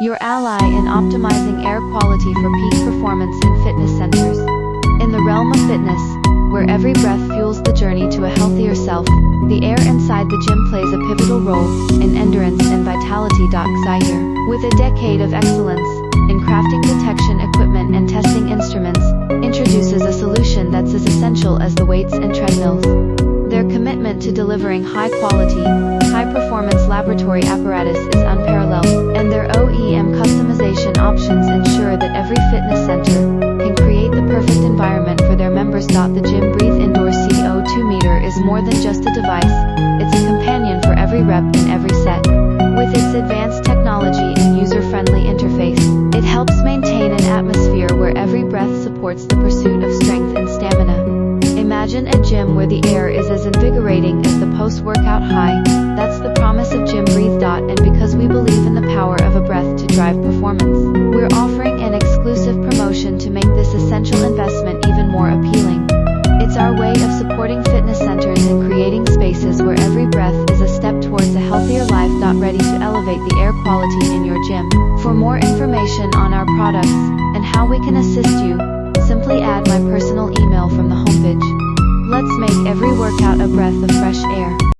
your ally in optimizing air quality for peak performance in fitness centers. In the realm of fitness, where every breath fuels the journey to a healthier self, the air inside the gym plays a pivotal role in endurance and vitality. Zaire, with a decade of excellence in crafting detection equipment and testing instruments, introduces a solution that's as essential as the weights and treadmills. Their commitment to delivering high-quality, high-performance laboratory apparatus is unparalleled, and their OEM customization options ensure that every fitness center can create the perfect environment for their members. The Gym Breathe indoor CO2 meter is more than just a device, it's a companion for every rep and every set. With its advanced technology and user-friendly interface, it helps maintain an atmosphere where every breath supports the pursuit of strength and stamina. Imagine a gym where the air is as invigorating as the post-workout high. That's the promise of Gym Breathe. And because we believe in the power of a breath to drive performance, we're offering an exclusive promotion to make this essential investment even more appealing. It's our way of supporting fitness centers and creating spaces where every breath is a step towards a healthier life. Ready to elevate the air quality in your gym. For more information on our products and how we can assist you, simply add my personal email from the homepage. Let's make every workout a breath of fresh air.